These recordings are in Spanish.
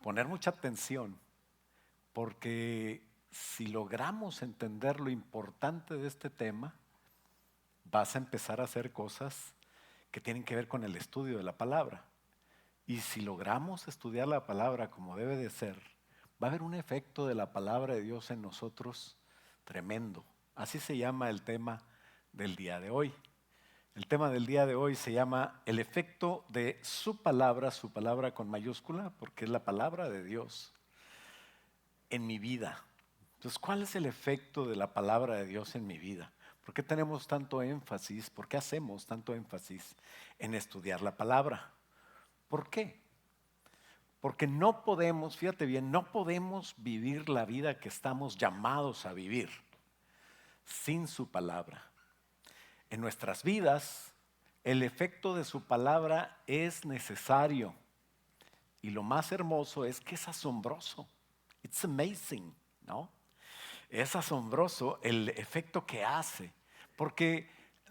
poner mucha atención, porque si logramos entender lo importante de este tema, vas a empezar a hacer cosas que tienen que ver con el estudio de la palabra. Y si logramos estudiar la palabra como debe de ser, va a haber un efecto de la palabra de Dios en nosotros tremendo. Así se llama el tema del día de hoy. El tema del día de hoy se llama el efecto de su palabra con mayúscula, porque es la palabra de Dios en mi vida. Entonces, ¿cuál es el efecto de la palabra de Dios en mi vida? ¿Por qué tenemos tanto énfasis? ¿Por qué hacemos tanto énfasis en estudiar la palabra? ¿Por qué? Porque no podemos, fíjate bien, no podemos vivir la vida que estamos llamados a vivir sin su palabra. En nuestras vidas, el efecto de su palabra es necesario. Y lo más hermoso es que es asombroso. It's amazing, ¿no? Es asombroso el efecto que hace. Porque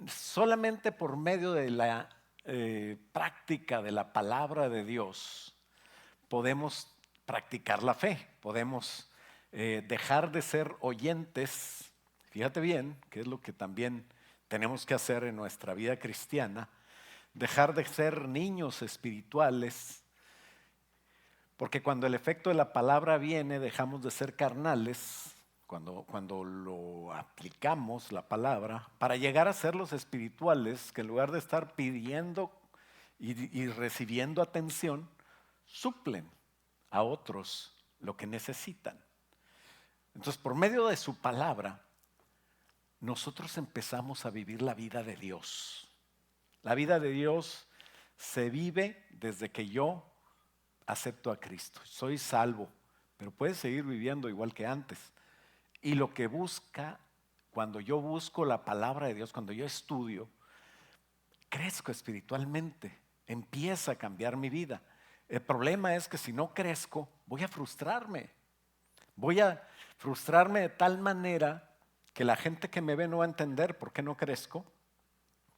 solamente por medio de la práctica de la palabra de Dios podemos practicar la fe, podemos dejar de ser oyentes. Fíjate bien, que es lo que también tenemos que hacer en nuestra vida cristiana, dejar de ser niños espirituales, porque cuando el efecto de la palabra viene, dejamos de ser carnales, cuando lo aplicamos la palabra, para llegar a ser los espirituales, que en lugar de estar pidiendo y recibiendo atención, suplen a otros lo que necesitan. Entonces, por medio de su palabra, nosotros empezamos a vivir la vida de Dios. La vida de Dios se vive desde que yo acepto a Cristo. Soy salvo, pero puedes seguir viviendo igual que antes. Y lo que busca, cuando yo busco la palabra de Dios, cuando yo estudio, crezco espiritualmente, empieza a cambiar mi vida. El problema es que si no crezco, voy a frustrarme. Voy a frustrarme de tal manera que la gente que me ve no va a entender por qué no crezco,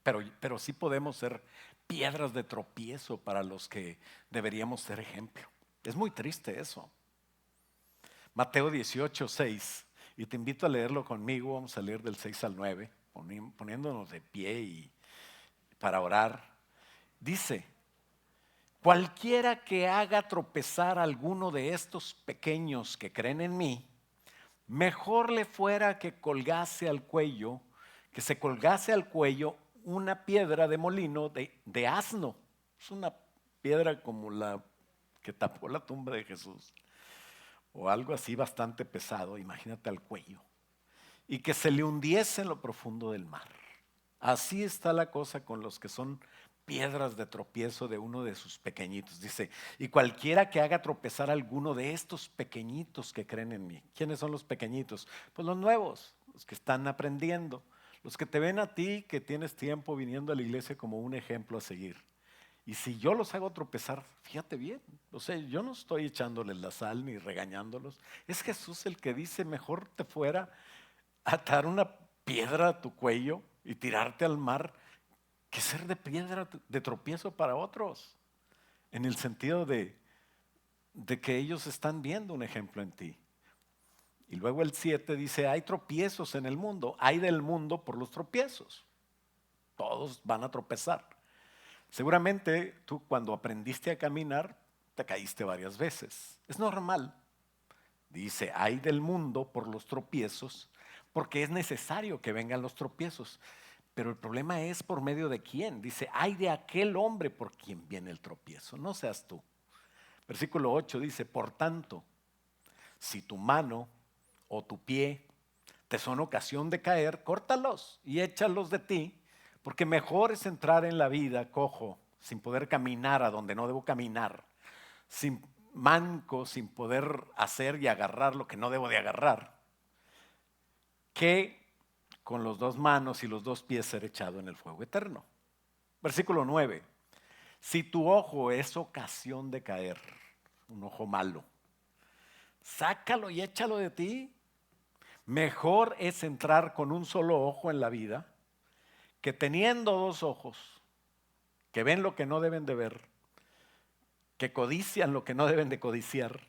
pero sí podemos ser piedras de tropiezo para los que deberíamos ser ejemplo. Es muy triste eso. Mateo 18:6, y te invito a leerlo conmigo, vamos a leer del 6 al 9, poniéndonos de pie y para orar. Dice: cualquiera que haga tropezar a alguno de estos pequeños que creen en mí, mejor le fuera que se colgase al cuello una piedra de molino de asno. Es una piedra como la que tapó la tumba de Jesús, o algo así bastante pesado, imagínate al cuello, y que se le hundiese en lo profundo del mar. Así está la cosa con los que son piedras de tropiezo de uno de sus pequeñitos. Dice, y cualquiera que haga tropezar a alguno de estos pequeñitos que creen en mí. ¿Quiénes son los pequeñitos? Pues los nuevos, los que están aprendiendo, los que te ven a ti, que tienes tiempo viniendo a la iglesia como un ejemplo a seguir. Y si yo los hago tropezar, fíjate bien, o sea, yo no estoy echándoles la sal ni regañándolos. Es Jesús el que dice, mejor te fuera atar una piedra a tu cuello y tirarte al mar que ser de piedra de tropiezo para otros, en el sentido de que ellos están viendo un ejemplo en ti. Y luego el 7 dice, hay tropiezos en el mundo, hay del mundo por los tropiezos. Todos van a tropezar. Seguramente tú cuando aprendiste a caminar, te caíste varias veces. Es normal. Dice, hay del mundo por los tropiezos, porque es necesario que vengan los tropiezos. Pero el problema es por medio de quién. Dice, hay de aquel hombre por quien viene el tropiezo, no seas tú. Versículo 8 dice, por tanto, si tu mano o tu pie te son ocasión de caer, córtalos y échalos de ti, porque mejor es entrar en la vida cojo, sin poder caminar a donde no debo caminar, sin manco, sin poder hacer y agarrar lo que no debo de agarrar, que con los dos manos y los dos pies ser echado en el fuego eterno. Versículo 9. Si tu ojo es ocasión de caer, un ojo malo, sácalo y échalo de ti. Mejor es entrar con un solo ojo en la vida que teniendo dos ojos que ven lo que no deben de ver que codician lo que no deben de codiciar,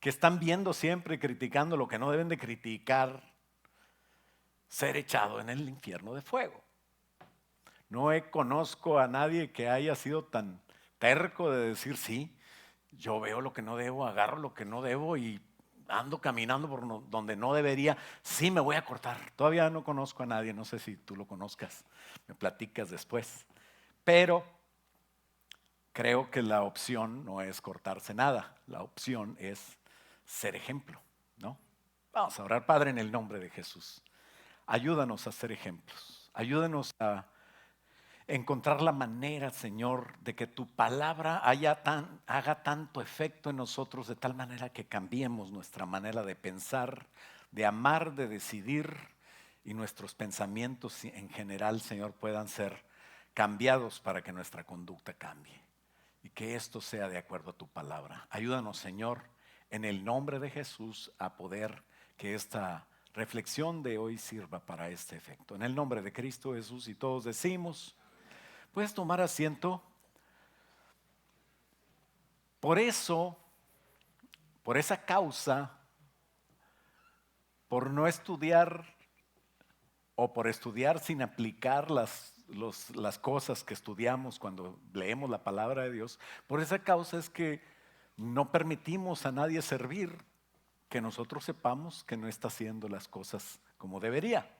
que están viendo siempre y criticando lo que no deben de criticar, ser echado en el infierno de fuego. No conozco a nadie que haya sido tan terco de decir, sí, yo veo lo que no debo, agarro lo que no debo y ando caminando por donde no debería, sí me voy a cortar. Todavía no conozco a nadie, no sé si tú lo conozcas, me platicas después. Pero creo que la opción no es cortarse nada, la opción es ser ejemplo, ¿no? Vamos a orar, Padre, en el nombre de Jesús. Ayúdanos a ser ejemplos, ayúdanos a encontrar la manera, Señor, de que tu palabra haga tanto efecto en nosotros de tal manera que cambiemos nuestra manera de pensar, de amar, de decidir y nuestros pensamientos en general, Señor, puedan ser cambiados para que nuestra conducta cambie y que esto sea de acuerdo a tu palabra. Ayúdanos, Señor, en el nombre de Jesús a poder que esta reflexión de hoy sirva para este efecto. En el nombre de Cristo Jesús y todos decimos... Puedes tomar asiento. Por eso, por esa causa, por no estudiar o por estudiar sin aplicar las cosas que estudiamos cuando leemos la palabra de Dios, por esa causa es que no permitimos a nadie servir que nosotros sepamos que no está haciendo las cosas como debería.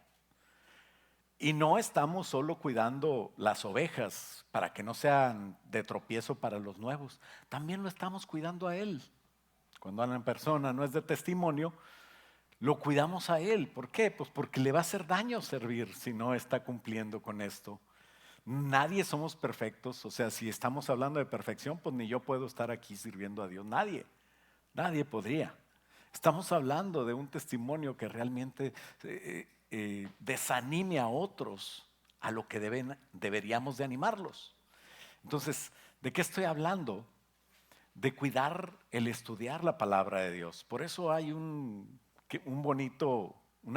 Y no estamos solo cuidando las ovejas para que no sean de tropiezo para los nuevos, también lo estamos cuidando a él. Cuando una persona no es de testimonio, lo cuidamos a él. ¿Por qué? Pues porque le va a hacer daño servir si no está cumpliendo con esto. Nadie somos perfectos, o sea, si estamos hablando de perfección, pues ni yo puedo estar aquí sirviendo a Dios, nadie podría. Estamos hablando de un testimonio que realmente desanime a otros a lo que deberíamos de animarlos. Entonces, ¿de qué estoy hablando? De cuidar el estudiar la palabra de Dios. Por eso hay una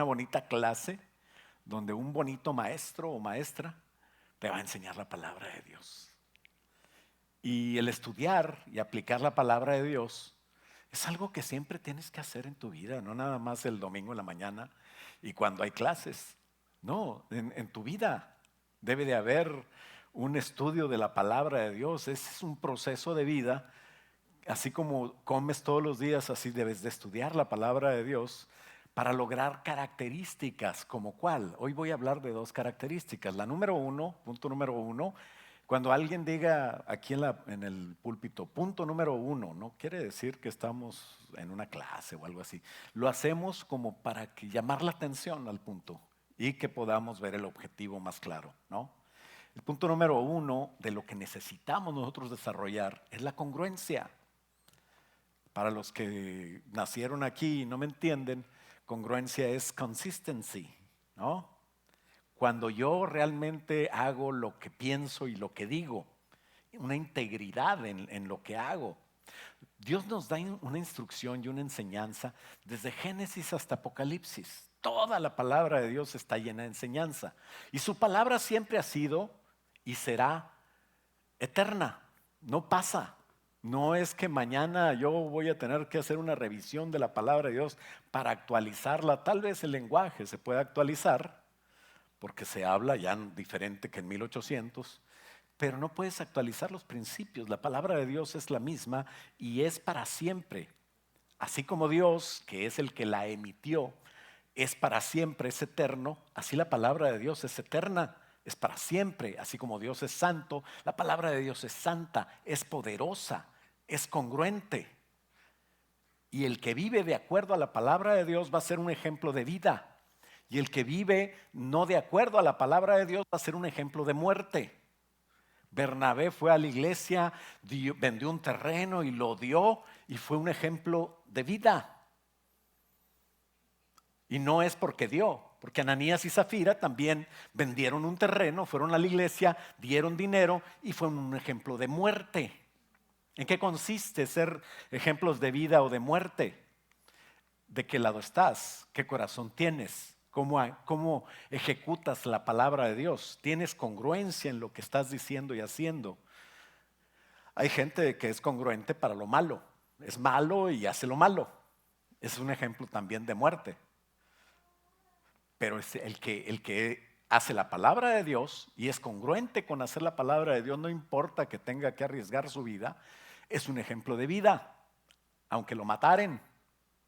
bonita clase donde un bonito maestro o maestra te va a enseñar la palabra de Dios. Y el estudiar y aplicar la palabra de Dios es algo que siempre tienes que hacer en tu vida, no nada más el domingo en la mañana y cuando hay clases. No, en tu vida debe de haber un estudio de la palabra de Dios. Ese es un proceso de vida. Así como comes todos los días, así debes de estudiar la palabra de Dios para lograr características como cuál. Hoy voy a hablar de dos características. La número uno, punto número uno, cuando alguien diga aquí en el púlpito, punto número uno, no quiere decir que estamos en una clase o algo así. Lo hacemos como para llamar la atención al punto y que podamos ver el objetivo más claro, ¿no? El punto número uno de lo que necesitamos nosotros desarrollar es la congruencia. Para los que nacieron aquí y no me entienden, congruencia es consistency, ¿no? Cuando yo realmente hago lo que pienso y lo que digo, una integridad en lo que hago. Dios nos da una instrucción y una enseñanza desde Génesis hasta Apocalipsis. Toda la palabra de Dios está llena de enseñanza. Y su palabra siempre ha sido y será eterna, no pasa. No es que mañana yo voy a tener que hacer una revisión de la palabra de Dios para actualizarla. Tal vez el lenguaje se pueda actualizar, porque se habla ya diferente que en 1800, pero no puedes actualizar los principios. La palabra de Dios es la misma y es para siempre. Así como Dios, que es el que la emitió, es para siempre, es eterno, así la palabra de Dios es eterna, es para siempre. Así como Dios es santo, la palabra de Dios es santa, es poderosa, es congruente. Y el que vive de acuerdo a la palabra de Dios va a ser un ejemplo de vida. Y el que vive no de acuerdo a la palabra de Dios va a ser un ejemplo de muerte. Bernabé fue a la iglesia, vendió un terreno y lo dio y fue un ejemplo de vida. Y no es porque dio, porque Ananías y Zafira también vendieron un terreno, fueron a la iglesia, dieron dinero y fue un ejemplo de muerte. ¿En qué consiste ser ejemplos de vida o de muerte? ¿De qué lado estás? ¿Qué corazón tienes? ¿Cómo ejecutas la palabra de Dios? ¿Tienes congruencia en lo que estás diciendo y haciendo? Hay gente que es congruente para lo malo. Es malo y hace lo malo. Es un ejemplo también de muerte. Pero es el que hace la palabra de Dios y es congruente con hacer la palabra de Dios, no importa que tenga que arriesgar su vida, es un ejemplo de vida, aunque lo mataren,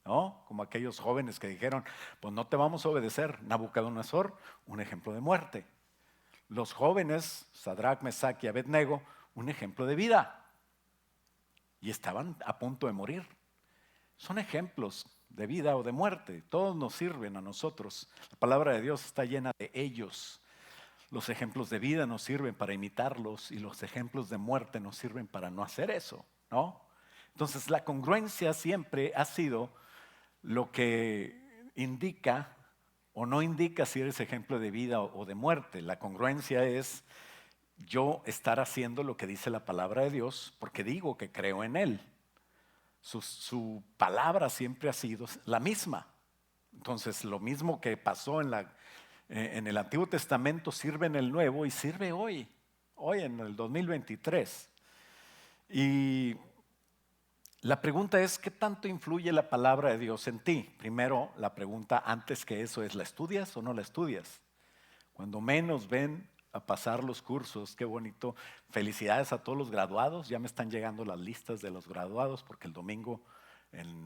¿no? Como aquellos jóvenes que dijeron, pues no te vamos a obedecer. Nabucodonosor, un ejemplo de muerte. Los jóvenes, Sadrach, Mesach y Abednego, un ejemplo de vida. Y estaban a punto de morir. Son ejemplos de vida o de muerte. Todos nos sirven a nosotros. La palabra de Dios está llena de ellos. Los ejemplos de vida nos sirven para imitarlos y los ejemplos de muerte nos sirven para no hacer eso, ¿no? Entonces la congruencia siempre ha sido lo que indica o no indica si eres ejemplo de vida o de muerte. La congruencia es yo estar haciendo lo que dice la palabra de Dios porque digo que creo en Él. Su palabra siempre ha sido la misma. Entonces, lo mismo que pasó en el Antiguo Testamento sirve en el Nuevo y sirve hoy en el 2023. Y la pregunta es, ¿qué tanto influye la palabra de Dios en ti? Primero, la pregunta antes que eso es, ¿la estudias o no la estudias? Cuando menos ven a pasar los cursos, qué bonito. Felicidades a todos los graduados, ya me están llegando las listas de los graduados porque el domingo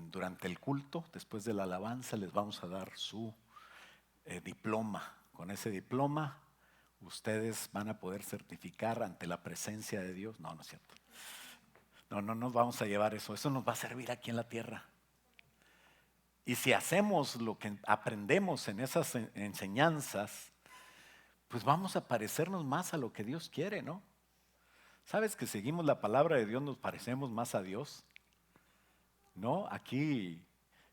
durante el culto, después de la alabanza, les vamos a dar su diploma. Con ese diploma ustedes van a poder certificar ante la presencia de Dios. No, no es cierto. No nos vamos a llevar eso, eso nos va a servir aquí en la tierra. Y si hacemos lo que aprendemos en esas enseñanzas, pues vamos a parecernos más a lo que Dios quiere, ¿no? ¿Sabes que seguimos la palabra de Dios nos parecemos más a Dios? ¿No? Aquí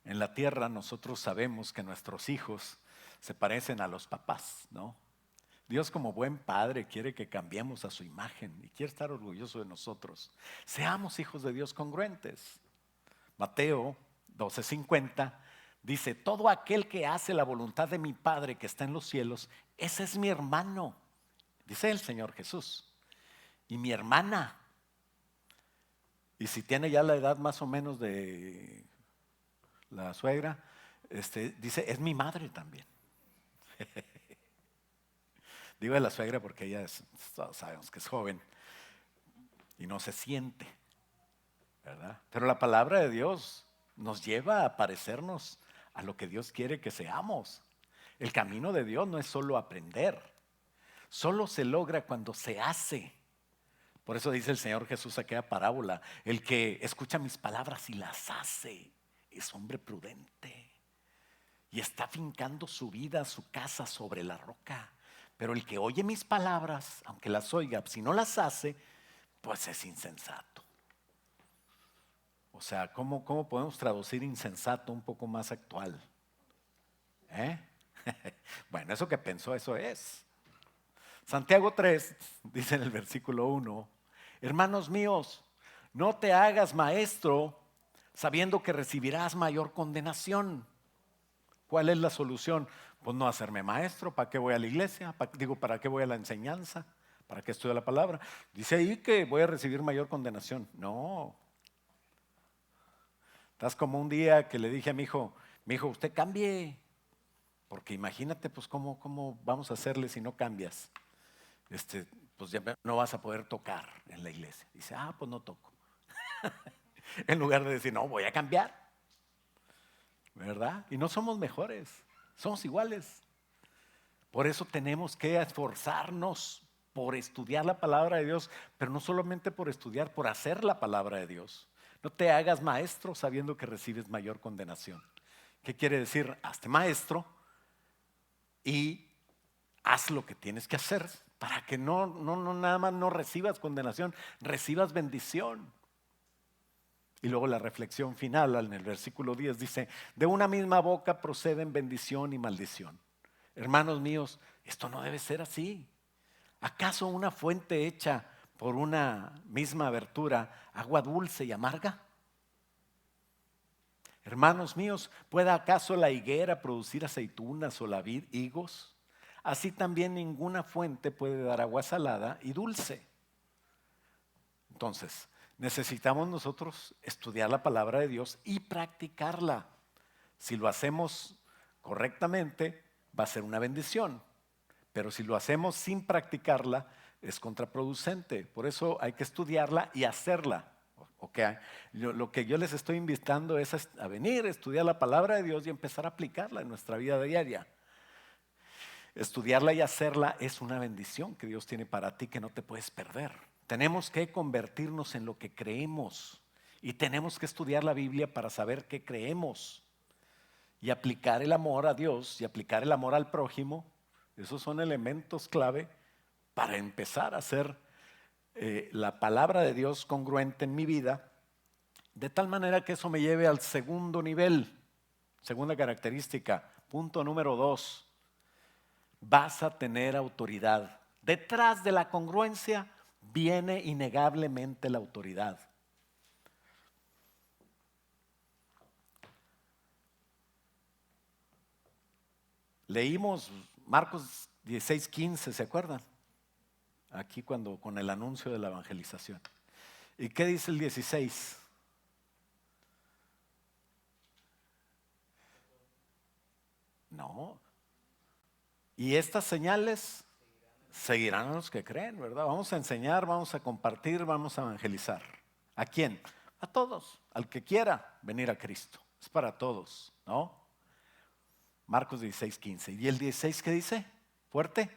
en la tierra nosotros sabemos que nuestros hijos se parecen a los papás, ¿no? Dios como buen padre quiere que cambiemos a su imagen y quiere estar orgulloso de nosotros. Seamos hijos de Dios congruentes. Mateo 12:50 dice, todo aquel que hace la voluntad de mi Padre que está en los cielos, ese es mi hermano, dice el Señor Jesús, y mi hermana. Y si tiene ya la edad más o menos de la suegra, dice, es mi madre también. Digo de la suegra porque ella sabemos que es joven y no se siente, ¿verdad? Pero la palabra de Dios nos lleva a parecernos a lo que Dios quiere que seamos. El camino de Dios no es solo aprender, solo se logra cuando se hace. Por eso dice el Señor Jesús aquella parábola, el que escucha mis palabras y las hace es hombre prudente y está fincando su vida, su casa sobre la roca. Pero el que oye mis palabras, aunque las oiga, si no las hace, pues es insensato. O sea, ¿cómo podemos traducir insensato un poco más actual? Bueno, eso que pensó, eso es. Santiago 3 dice en el versículo 1, hermanos míos, no te hagas maestro sabiendo que recibirás mayor condenación. ¿Cuál es la solución? Pues no hacerme maestro. ¿Para qué voy a la iglesia? ¿Para qué voy a la enseñanza? ¿Para qué estudio la palabra? Dice ahí que voy a recibir mayor condenación. No. Estás como un día que le dije a mi hijo, usted cambie. Porque imagínate, pues, cómo vamos a hacerle si no cambias. Pues ya no vas a poder tocar en la iglesia. Dice, pues no toco. En lugar de decir, no, voy a cambiar. ¿Verdad? Y no somos mejores, somos iguales. Por eso tenemos que esforzarnos por estudiar la palabra de Dios, pero no solamente por estudiar, por hacer la palabra de Dios. No te hagas maestro sabiendo que recibes mayor condenación. ¿Qué quiere decir? Hazte maestro y haz lo que tienes que hacer para que no nada más no recibas condenación, recibas bendición. Y luego la reflexión final en el versículo 10 dice, de una misma boca proceden bendición y maldición. Hermanos míos, esto no debe ser así. ¿Acaso una fuente hecha por una misma abertura, agua dulce y amarga? Hermanos míos, ¿puede acaso la higuera producir aceitunas o la vid higos? Así también ninguna fuente puede dar agua salada y dulce. Entonces, necesitamos nosotros estudiar la palabra de Dios y practicarla. Si lo hacemos correctamente, va a ser una bendición. Pero si lo hacemos sin practicarla, es contraproducente. Por eso hay que estudiarla y hacerla. Okay. Lo que yo les estoy invitando es a venir, a estudiar la palabra de Dios y empezar a aplicarla en nuestra vida diaria. Estudiarla y hacerla es una bendición que Dios tiene para ti que no te puedes perder. Tenemos que convertirnos en lo que creemos y tenemos que estudiar la Biblia para saber qué creemos y aplicar el amor a Dios y aplicar el amor al prójimo. Esos son elementos clave para empezar a hacer la palabra de Dios congruente en mi vida, de tal manera que eso me lleve al segundo nivel, segunda característica, punto número 2. Vas a tener autoridad. Detrás de la congruencia viene innegablemente la autoridad. Leímos Marcos 16:15, ¿se acuerdan? Aquí con el anuncio de la evangelización. ¿Y qué dice el 16? No. Y estas señales seguirán a los que creen, ¿verdad? Vamos a enseñar, vamos a compartir, vamos a evangelizar. ¿A quién? A todos, al que quiera venir a Cristo. Es para todos, ¿no? Marcos 16:15. ¿Y el 16 qué dice? Fuerte.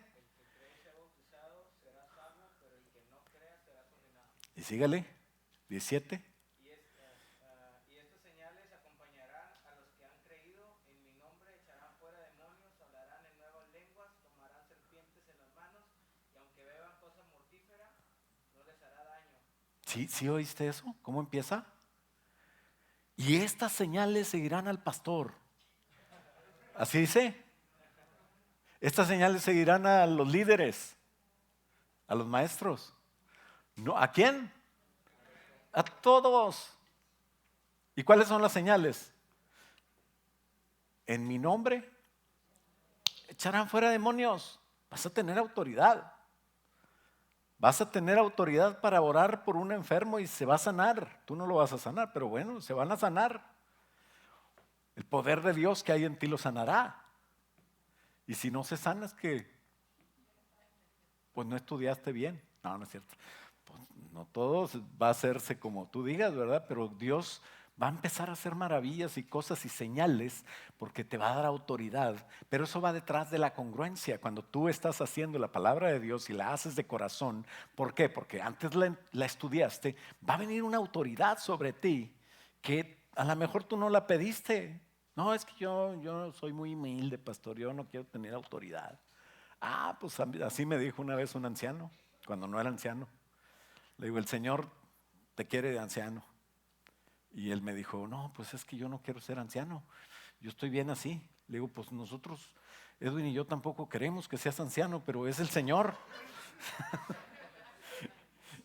Y sígale, 17. Y estas señales acompañarán a los que han creído en mi nombre, echarán fuera demonios, hablarán en nuevas lenguas, tomarán serpientes en las manos, y aunque beban cosa mortífera, no les hará daño. ¿Sí oíste eso? ¿Cómo empieza? Y estas señales seguirán al pastor. ¿Así dice? Estas señales seguirán a los líderes, a los maestros. No, ¿a quién? A todos. ¿Y cuáles son las señales? En mi nombre echarán fuera demonios. Vas a tener autoridad. Vas a tener autoridad para orar por un enfermo y se va a sanar. Tú no lo vas a sanar, pero bueno, se van a sanar. El poder de Dios que hay en ti lo sanará. Y si no se sana es que pues no estudiaste bien. No, no es cierto. Pues no todo va a hacerse como tú digas, ¿verdad? Pero Dios va a empezar a hacer maravillas y cosas y señales porque te va a dar autoridad. Pero eso va detrás de la congruencia. Cuando tú estás haciendo la palabra de Dios y la haces de corazón, ¿por qué? Porque antes la estudiaste, va a venir una autoridad sobre ti que a lo mejor tú no la pediste. No, es que yo soy muy humilde, pastor, yo no quiero tener autoridad. Ah, pues así me dijo una vez un anciano, cuando no era anciano. Le digo, el Señor te quiere de anciano. Y él me dijo, no, pues es que yo no quiero ser anciano, yo estoy bien así. Le digo, pues nosotros, Edwin y yo tampoco queremos que seas anciano, pero es el Señor.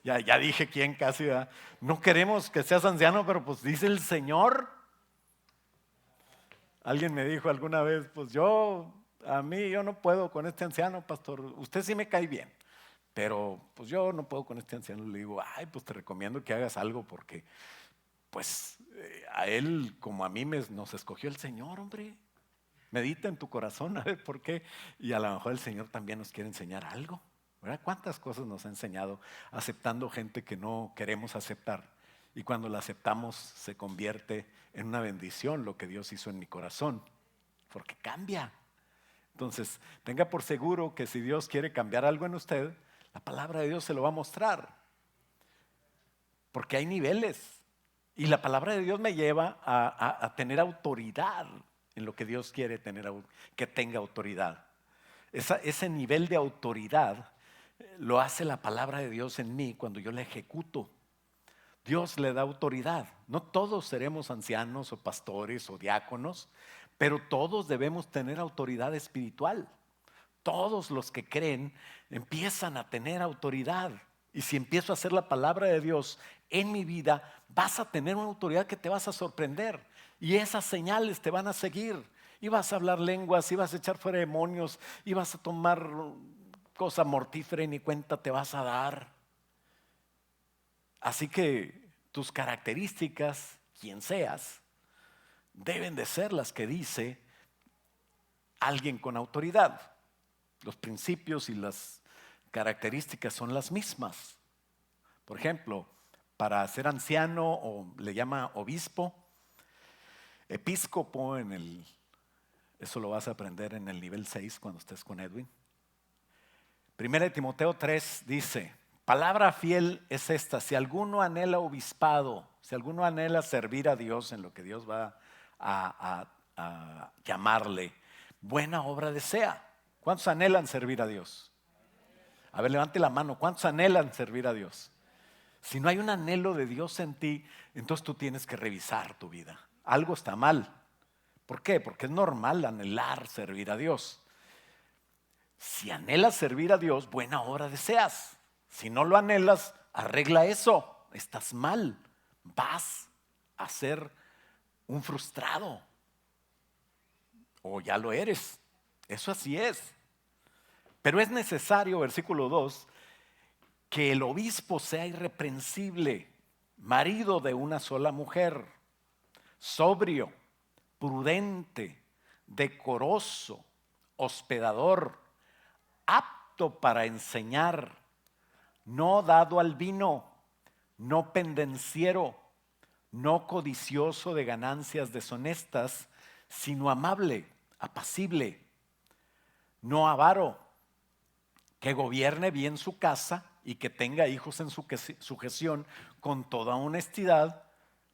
Ya dije quién casi, ¿verdad? No queremos que seas anciano, pero pues dice el Señor. Alguien me dijo alguna vez, pues yo no puedo con este anciano, pastor, usted sí me cae bien, pero pues yo no puedo con este anciano. Le digo, ay, pues te recomiendo que hagas algo porque pues a él como a mí nos escogió el Señor, hombre. Medita en tu corazón a ver por qué. Y a lo mejor el Señor también nos quiere enseñar algo, ¿verdad? ¿Cuántas cosas nos ha enseñado aceptando gente que no queremos aceptar? Y cuando la aceptamos se convierte en una bendición lo que Dios hizo en mi corazón, porque cambia. Entonces, tenga por seguro que si Dios quiere cambiar algo en usted, la palabra de Dios se lo va a mostrar. Porque hay niveles. Y la palabra de Dios me lleva a tener autoridad en lo que Dios quiere que tenga autoridad. Ese nivel de autoridad lo hace la palabra de Dios en mí cuando yo la ejecuto. Dios le da autoridad. No todos seremos ancianos o pastores o diáconos, pero todos debemos tener autoridad espiritual. Todos los que creen empiezan a tener autoridad. Y si empiezo a hacer la palabra de Dios en mi vida, vas a tener una autoridad que te vas a sorprender. Y esas señales te van a seguir. Y vas a hablar lenguas, y vas a echar fuera demonios, y vas a tomar cosa mortífera y ni cuenta te vas a dar. Así que tus características, quien seas, deben de ser las que dice alguien con autoridad. Los principios y las características son las mismas. Por ejemplo, para ser anciano, o le llama obispo, episcopo eso lo vas a aprender en el nivel 6 cuando estés con Edwin. 1 de Timoteo 3 dice, palabra fiel es esta: si alguno anhela obispado, si alguno anhela servir a Dios en lo que Dios va a llamarle, buena obra desea. ¿Cuántos anhelan servir a Dios? A ver, levante la mano. ¿Cuántos anhelan servir a Dios? Si no hay un anhelo de Dios en ti, entonces tú tienes que revisar tu vida. Algo está mal. ¿Por qué? Porque es normal anhelar servir a Dios. Si anhelas servir a Dios, buena obra deseas. Si no lo anhelas, arregla eso. Estás mal. Vas a ser un frustrado. O ya lo eres. Eso así es. Pero es necesario, versículo 2, que el obispo sea irreprensible, marido de una sola mujer, sobrio, prudente, decoroso, hospedador, apto para enseñar, no dado al vino, no pendenciero, no codicioso de ganancias deshonestas, sino amable, apacible, no avaro, que gobierne bien su casa y que tenga hijos en su sujeción con toda honestidad,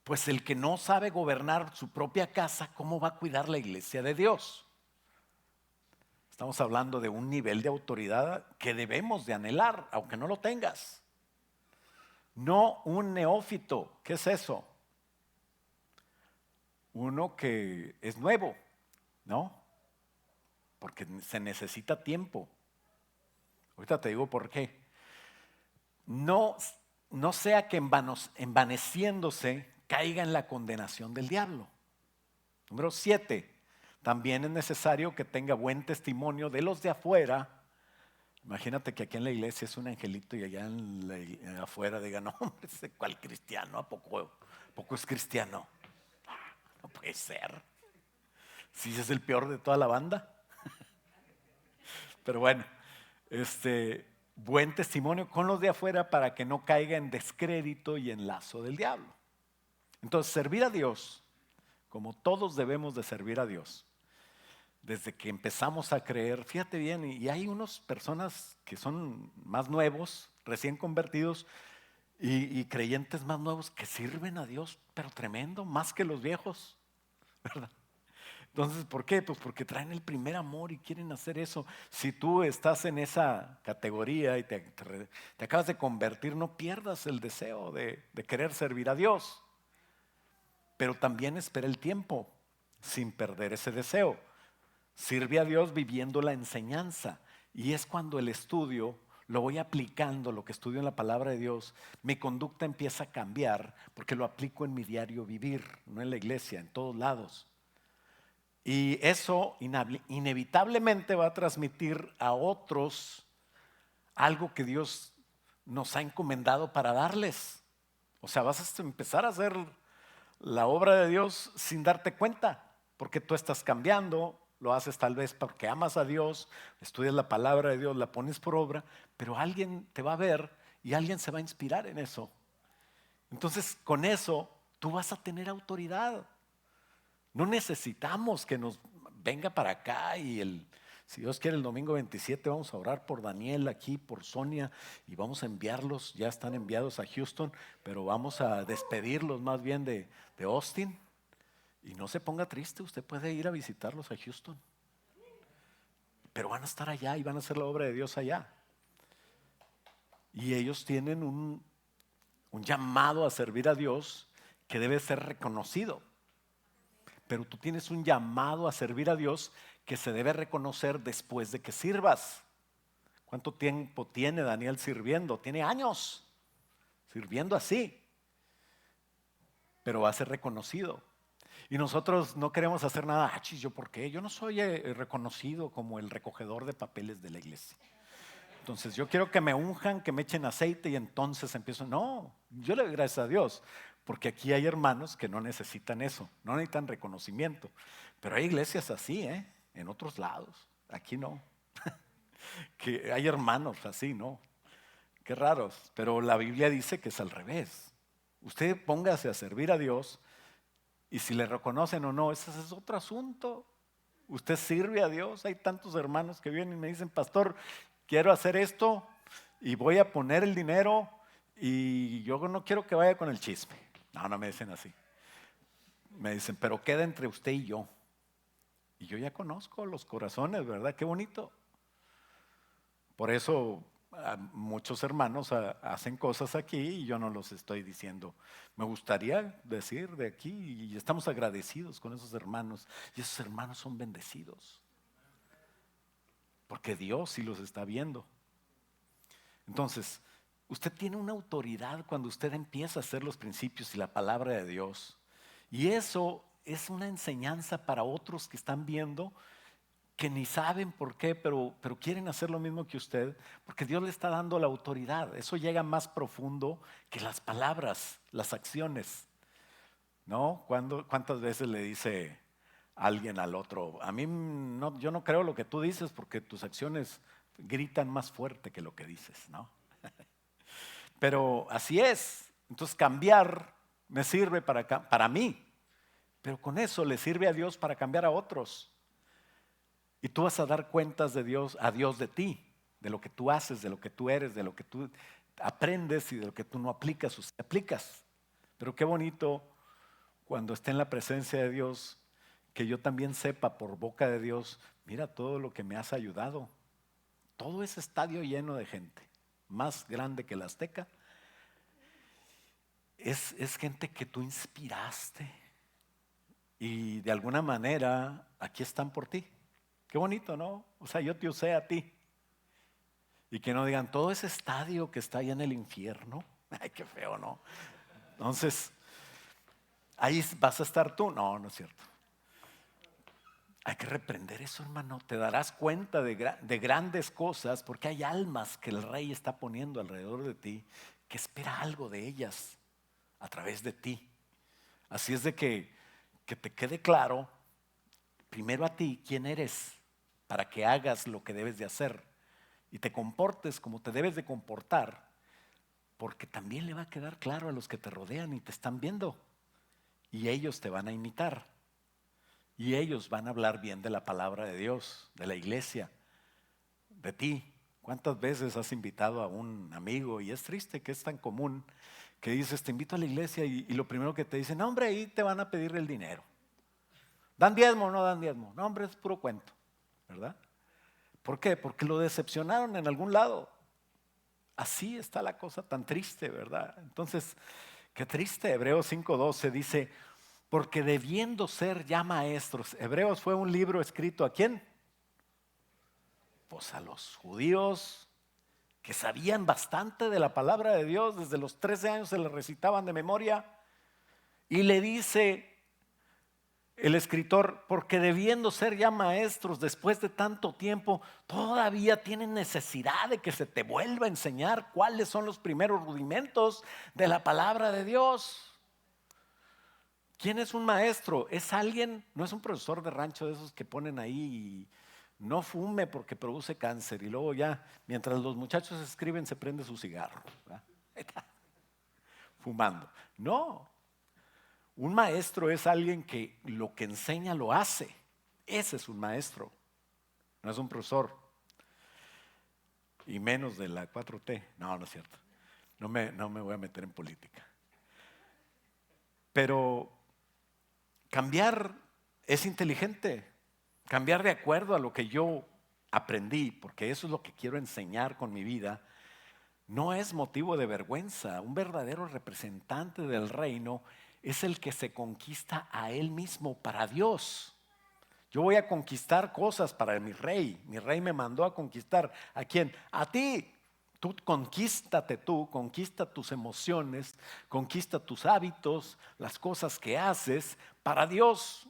pues el que no sabe gobernar su propia casa, ¿cómo va a cuidar la iglesia de Dios? Estamos hablando de un nivel de autoridad que debemos de anhelar, aunque no lo tengas. No un neófito. ¿Qué es eso? Uno que es nuevo, ¿no? Porque se necesita tiempo. Ahorita te digo por qué. No sea que envaneciéndose caiga en la condenación del diablo. Número 7. También es necesario que tenga buen testimonio de los de afuera. Imagínate que aquí en la iglesia es un angelito y allá afuera digan, no, hombre, ¿cuál cristiano? ¿A poco es cristiano? No puede ser. Si es el peor de toda la banda. Pero bueno, buen testimonio con los de afuera para que no caiga en descrédito y en lazo del diablo. Entonces, servir a Dios, como todos debemos de servir a Dios, desde que empezamos a creer, fíjate bien, y hay unas personas que son más nuevos, recién convertidos, y creyentes más nuevos que sirven a Dios, pero tremendo, más que los viejos, ¿verdad? Entonces, ¿por qué? Pues porque traen el primer amor y quieren hacer eso. Si tú estás en esa categoría y te acabas de convertir, no pierdas el deseo de querer servir a Dios. Pero también espera el tiempo sin perder ese deseo. Sirve a Dios viviendo la enseñanza. Y es cuando el estudio lo voy aplicando, lo que estudio en la palabra de Dios, mi conducta empieza a cambiar porque lo aplico en mi diario vivir, no en la iglesia, en todos lados. Y eso inevitablemente va a transmitir a otros algo que Dios nos ha encomendado para darles. O sea, vas a empezar a hacer la obra de Dios sin darte cuenta, porque tú estás cambiando, lo haces tal vez porque amas a Dios, estudias la palabra de Dios, la pones por obra, pero alguien te va a ver y alguien se va a inspirar en eso. Entonces, con eso tú vas a tener autoridad. No necesitamos que nos venga para acá y si Dios quiere el domingo 27 vamos a orar por Daniel aquí, por Sonia y vamos a enviarlos, ya están enviados a Houston, pero vamos a despedirlos más bien de Austin. Y no se ponga triste, usted puede ir a visitarlos a Houston. Pero van a estar allá y van a hacer la obra de Dios allá. Y ellos tienen un llamado a servir a Dios que debe ser reconocido. Pero tú tienes un llamado a servir a Dios que se debe reconocer después de que sirvas. ¿Cuánto tiempo tiene Daniel sirviendo? Tiene años sirviendo así. Pero va a ser reconocido. Y nosotros no queremos hacer nada. ¿Yo por qué? Yo no soy reconocido como el recogedor de papeles de la iglesia. Entonces yo quiero que me unjan, que me echen aceite y entonces empiezo. No, yo le doy gracias a Dios Porque aquí hay hermanos que no necesitan eso, no necesitan reconocimiento. Pero hay iglesias así, en otros lados. Aquí no. Que hay hermanos así, ¿no? Qué raros. Pero la Biblia dice que es al revés. Usted póngase a servir a Dios y si le reconocen o no, ese es otro asunto. Usted sirve a Dios. Hay tantos hermanos que vienen y me dicen, pastor, quiero hacer esto y voy a poner el dinero y yo no quiero que vaya con el chisme. No, no me dicen así. Me dicen, pero queda entre usted y yo. Y yo ya conozco los corazones, ¿verdad? Qué bonito. Por eso muchos hermanos hacen cosas aquí y yo no los estoy diciendo. Me gustaría decir de aquí y estamos agradecidos con esos hermanos. Y esos hermanos son bendecidos. Porque Dios sí los está viendo. Entonces, usted tiene una autoridad cuando usted empieza a hacer los principios y la palabra de Dios. Y eso es una enseñanza para otros que están viendo, que ni saben por qué, pero quieren hacer lo mismo que usted, porque Dios le está dando la autoridad. Eso llega más profundo que las palabras, las acciones. ¿No? ¿Cuántas veces le dice alguien al otro, a mí no, yo no creo lo que tú dices porque tus acciones gritan más fuerte que lo que dices, ¿no? Pero así es. Entonces cambiar me sirve para mí, pero con eso le sirve a Dios para cambiar a otros. Y tú vas a dar cuentas de Dios, a Dios de ti, de lo que tú haces, de lo que tú eres, de lo que tú aprendes y de lo que tú no aplicas o sí aplicas. Pero qué bonito cuando esté en la presencia de Dios, que yo también sepa por boca de Dios, mira todo lo que me has ayudado. Todo ese estadio lleno de gente, más grande que el Azteca, es gente que tú inspiraste y de alguna manera aquí están por ti. Qué bonito, ¿no? O sea, yo te usé a ti. Y que no digan, todo ese estadio que está allá en el infierno. Ay, qué feo, ¿no? Entonces, ahí vas a estar tú. No, no es cierto. Hay que reprender eso, hermano. Te darás cuenta de grandes cosas porque hay almas que el Rey está poniendo alrededor de ti que espera algo de ellas a través de ti. Así es de que te quede claro, primero a ti, quién eres, para que hagas lo que debes de hacer y te comportes como te debes de comportar, porque también le va a quedar claro a los que te rodean y te están viendo y ellos te van a imitar. Y ellos van a hablar bien de la palabra de Dios, de la iglesia, de ti. ¿Cuántas veces has invitado a un amigo? Y es triste que es tan común que dices, te invito a la iglesia y lo primero que te dicen, no hombre, ahí te van a pedir el dinero. ¿Dan diezmo o no dan diezmo? No hombre, es puro cuento, ¿verdad? ¿Por qué? Porque lo decepcionaron en algún lado. Así está la cosa tan triste, ¿verdad? Entonces, qué triste. Hebreos 5:12 dice, porque debiendo ser ya maestros. Hebreos fue un libro escrito ¿a quién? Pues a los judíos que sabían bastante de la palabra de Dios. Desde los 13 años se le recitaban de memoria. Y le dice el escritor, porque debiendo ser ya maestros después de tanto tiempo, todavía tienen necesidad de que se te vuelva a enseñar cuáles son los primeros rudimentos de la palabra de Dios. ¿Quién es un maestro? Es alguien, no es un profesor de rancho de esos que ponen ahí y no fume porque produce cáncer y luego ya, mientras los muchachos escriben, se prende su cigarro, ¿verdad? Fumando. No, un maestro es alguien que lo que enseña lo hace. Ese es un maestro, no es un profesor. Y menos de la 4T. No, no es cierto. No me voy a meter en política. Pero cambiar es inteligente. Cambiar de acuerdo a lo que yo aprendí, porque eso es lo que quiero enseñar con mi vida, no es motivo de vergüenza. Un verdadero representante del reino es el que se conquista a él mismo para Dios. Yo voy a conquistar cosas para mi rey. Mi rey me mandó a conquistar. ¿A quién? A ti. Tú conquístate tú, conquista tus emociones, conquista tus hábitos, las cosas que haces para Dios.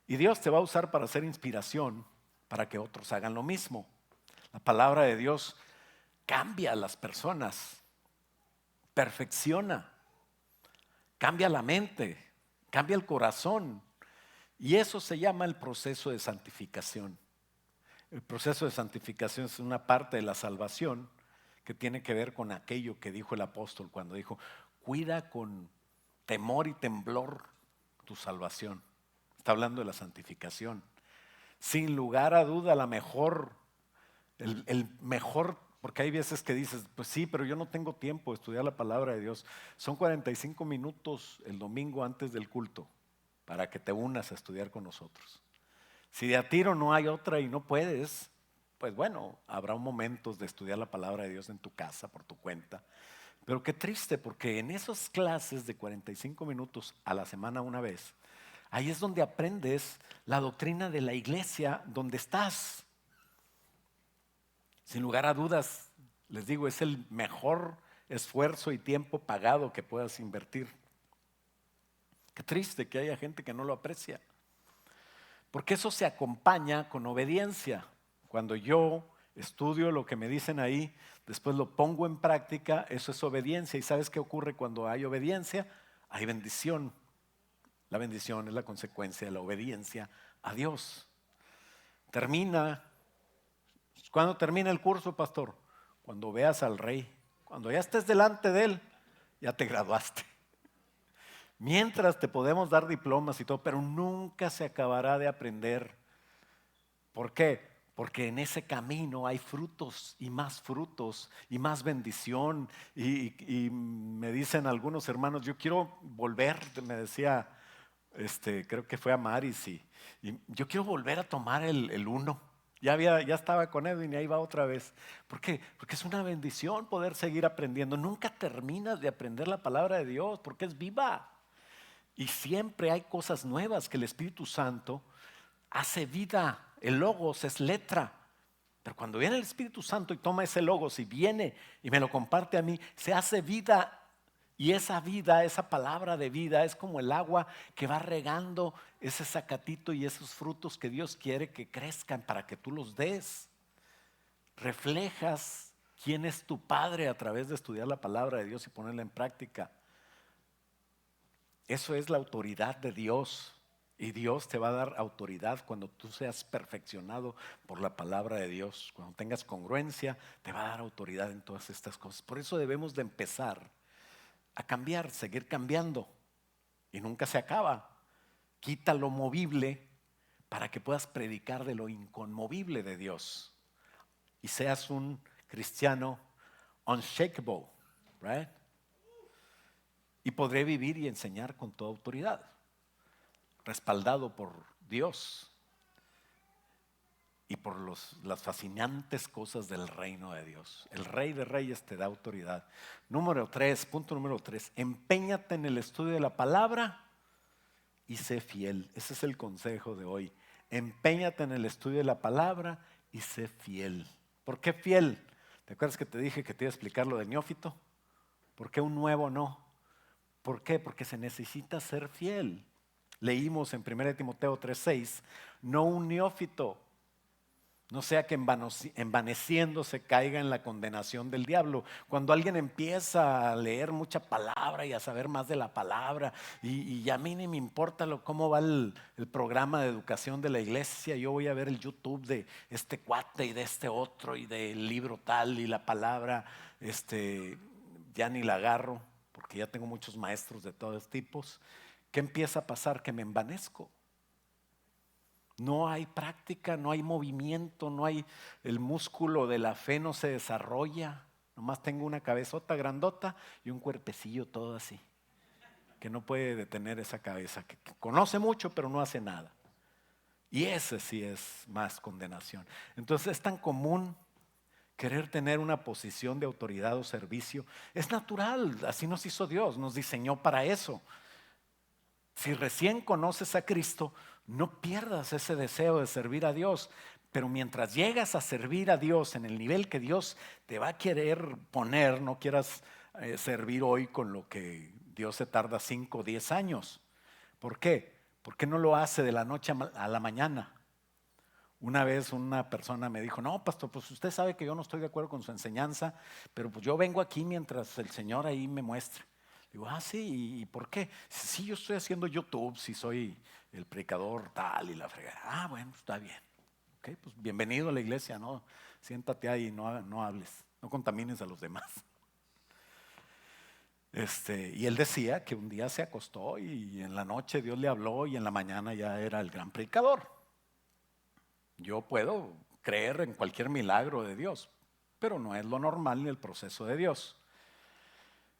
Y Dios te va a usar para hacer inspiración para que otros hagan lo mismo. La palabra de Dios cambia a las personas, perfecciona, cambia la mente, cambia el corazón. Y eso se llama el proceso de santificación. El proceso de santificación es una parte de la salvación que tiene que ver con aquello que dijo el apóstol cuando dijo, cuida con temor y temblor tu salvación. Está hablando de la santificación. Sin lugar a duda, el mejor, porque hay veces que dices, pues sí, pero yo no tengo tiempo de estudiar la palabra de Dios. Son 45 minutos el domingo antes del culto para que te unas a estudiar con nosotros. Si de a tiro no hay otra y no puedes, pues bueno, habrá momentos de estudiar la palabra de Dios en tu casa, por tu cuenta. Pero qué triste, porque en esas clases de 45 minutos a la semana una vez, ahí es donde aprendes la doctrina de la iglesia donde estás. Sin lugar a dudas, les digo, es el mejor esfuerzo y tiempo pagado que puedas invertir. Qué triste que haya gente que no lo aprecia. Porque eso se acompaña con obediencia. Cuando yo estudio lo que me dicen ahí, después lo pongo en práctica, eso es obediencia. ¿Y sabes qué ocurre cuando hay obediencia? Hay bendición. La bendición es la consecuencia de la obediencia a Dios. ¿Cuándo termina el curso, pastor? Cuando veas al rey. Cuando ya estés delante de él, ya te graduaste. Mientras te podemos dar diplomas y todo, pero nunca se acabará de aprender. ¿Por qué? Porque en ese camino hay frutos y más bendición. Y me dicen algunos hermanos, yo quiero volver, me decía, creo que fue a Maris, y yo quiero volver a tomar el uno. Ya estaba con Edwin y ahí va otra vez. ¿Por qué? Porque es una bendición poder seguir aprendiendo. Nunca terminas de aprender la palabra de Dios porque es viva. Y siempre hay cosas nuevas que el Espíritu Santo hace vida. El logos es letra. Pero cuando viene el Espíritu Santo y toma ese logos y viene y me lo comparte a mí, se hace vida. Y esa vida, esa palabra de vida es como el agua que va regando ese zacatito y esos frutos que Dios quiere que crezcan para que tú los des. Reflejas quién es tu Padre a través de estudiar la palabra de Dios y ponerla en práctica. Eso es la autoridad de Dios. Y Dios te va a dar autoridad cuando tú seas perfeccionado por la palabra de Dios. Cuando tengas congruencia, te va a dar autoridad en todas estas cosas. Por eso debemos de empezar a cambiar, seguir cambiando. Y nunca se acaba. Quita lo movible para que puedas predicar de lo inconmovible de Dios. Y seas un cristiano unshakable, right? Y podré vivir y enseñar con toda autoridad, respaldado por Dios y por las fascinantes cosas del reino de Dios. El Rey de Reyes te da autoridad. Punto número 3, empeñate en el estudio de la palabra y sé fiel. Ese es el consejo de hoy. Empeñate en el estudio de la palabra y sé fiel. ¿Por qué fiel? ¿Te acuerdas que te dije que te iba a explicar lo de neófito? ¿Por qué un nuevo no? ¿Por qué? Porque se necesita ser fiel. Leímos en 1 Timoteo 3:6, no un neófito, no sea que envaneciéndose caiga en la condenación del diablo. Cuando alguien empieza a leer mucha palabra y a saber más de la palabra, y a mí ni me importa cómo va el programa de educación de la iglesia, yo voy a ver el YouTube de este cuate y de este otro y del libro tal y la palabra, ya ni la agarro porque ya tengo muchos maestros de todos tipos. ¿Qué empieza a pasar? Que me envanezco. No hay práctica, no hay movimiento, no hay el músculo de la fe, no se desarrolla. Nomás tengo una cabezota grandota y un cuerpecillo todo así, que no puede detener esa cabeza, que conoce mucho pero no hace nada. Y ese sí es más condenación. Entonces es tan común querer tener una posición de autoridad o servicio. Es natural, así nos hizo Dios, nos diseñó para eso. Si recién conoces a Cristo, no pierdas ese deseo de servir a Dios. Pero mientras llegas a servir a Dios en el nivel que Dios te va a querer poner, no quieras servir hoy con lo que Dios se tarda 5 o 10 años. ¿Por qué? Porque no lo hace de la noche a la mañana. Una vez una persona me dijo, no, pastor, pues usted sabe que yo no estoy de acuerdo con su enseñanza, pero pues yo vengo aquí mientras el Señor ahí me muestre. Digo, sí, ¿y por qué? Sí, yo estoy haciendo YouTube, si soy el predicador tal y la fregada. Bueno, está bien. Ok, pues bienvenido a la iglesia, ¿no? Siéntate ahí, no hables, no contamines a los demás. Y él decía que un día se acostó y en la noche Dios le habló y en la mañana ya era el gran predicador. Yo puedo creer en cualquier milagro de Dios, pero no es lo normal ni el proceso de Dios.